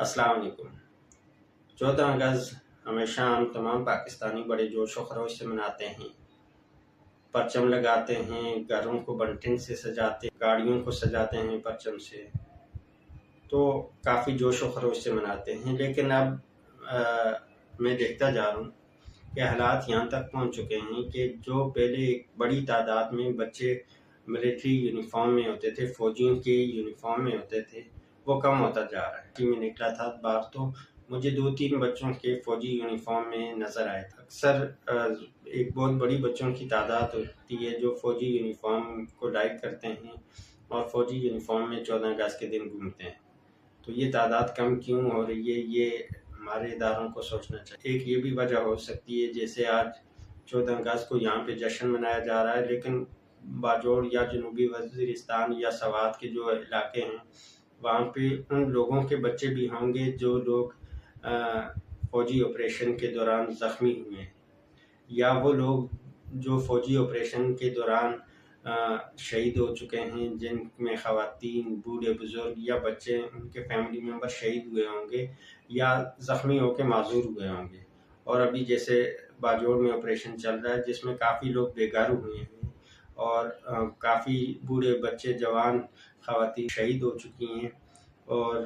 السلام علیکم۔ 14 اگست ہمیشہ ہم تمام پاکستانی بڑے جوش و خروش سے مناتے ہیں، پرچم لگاتے ہیں، گھروں کو بنٹن سے سجاتے ہیں، گاڑیوں کو سجاتے ہیں پرچم سے، تو کافی جوش و خروش سے مناتے ہیں۔ لیکن اب میں دیکھتا جا رہا ہوں کہ حالات یہاں تک پہنچ چکے ہیں کہ جو پہلے ایک بڑی تعداد میں بچے ملٹری یونیفارم میں ہوتے تھے، فوجیوں کے یونیفارم میں ہوتے تھے، وہ کم ہوتا جا رہا ہے۔ میں نکلا تھا باہر تو مجھے 2-3 بچوں کے فوجی یونیفارم میں نظر آئے تھے۔ اکثر ایک بہت بڑی بچوں کی تعداد ہوتی ہے جو فوجی یونیفارم کو لائک کرتے ہیں اور فوجی یونیفارم میں 14 اگست کے دن گھومتے ہیں۔ تو یہ تعداد کم کیوں ہو رہی ہے، یہ ہمارے اداروں کو سوچنا چاہیے۔ ایک یہ بھی وجہ ہو سکتی ہے، جیسے آج 14 اگست کو یہاں پہ جشن منایا جا رہا ہے، لیکن باجوڑ یا جنوبی وزیرستان یا سوات کے جو علاقے ہیں وہاں پہ ان لوگوں کے بچے بھی ہوں گے جو لوگ فوجی آپریشن کے دوران زخمی ہوئے ہیں، یا وہ لوگ جو فوجی آپریشن کے دوران شہید ہو چکے ہیں، جن میں خواتین، بوڑھے بزرگ یا بچے، ان کے فیملی ممبر شہید ہوئے ہوں گے یا زخمی ہو کے معذور ہوئے ہوں گے۔ اور ابھی جیسے باجوڑ میں آپریشن چل رہا ہے جس میں کافی لوگ بے گھر ہوئے ہیں اور کافی بوڑھے بچے، جوان، خواتین شہید ہو چکی ہیں، اور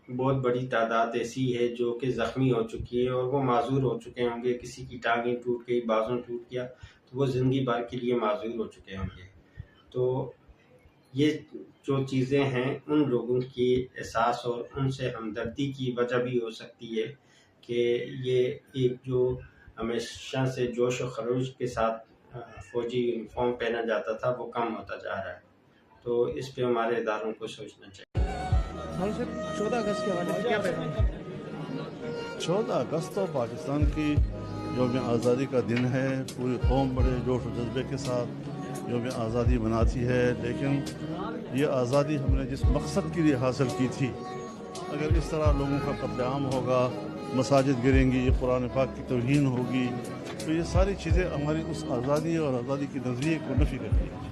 بہت بڑی تعداد ایسی ہے جو کہ زخمی ہو چکی ہے اور وہ معذور ہو چکے ہوں گے۔ کسی کی ٹانگیں ٹوٹ گئی، بازو ٹوٹ گیا تو وہ زندگی بھر کے لیے معذور ہو چکے ہوں گے۔ تو یہ جو چیزیں ہیں ان لوگوں کی احساس اور ان سے ہمدردی کی وجہ بھی ہو سکتی ہے کہ یہ ایک جو ہمیشہ سے جوش و خروش کے ساتھ فوجی یونیفارم پہنا جاتا تھا وہ کم ہوتا جا رہا ہے۔ تو اس پہ ہمارے اداروں کو سوچنا چاہیے۔ 14 اگست کے حوالے سے کیا پیغام ہے؟ 14 اگست تو پاکستان کی یوم آزادی کا دن ہے۔ پوری قوم بڑے جوش و جذبے کے ساتھ یوم آزادی مناتی ہے، لیکن یہ آزادی ہم نے جس مقصد کے لیے حاصل کی تھی، اگر اس طرح لوگوں کا قتل عام ہوگا، مساجد گریں گی، قرآن پاک کی توہین ہوگی، تو یہ ساری چیزیں ہماری اس آزادی اور آزادی کے نظریے کو نفی کرتی ہیں۔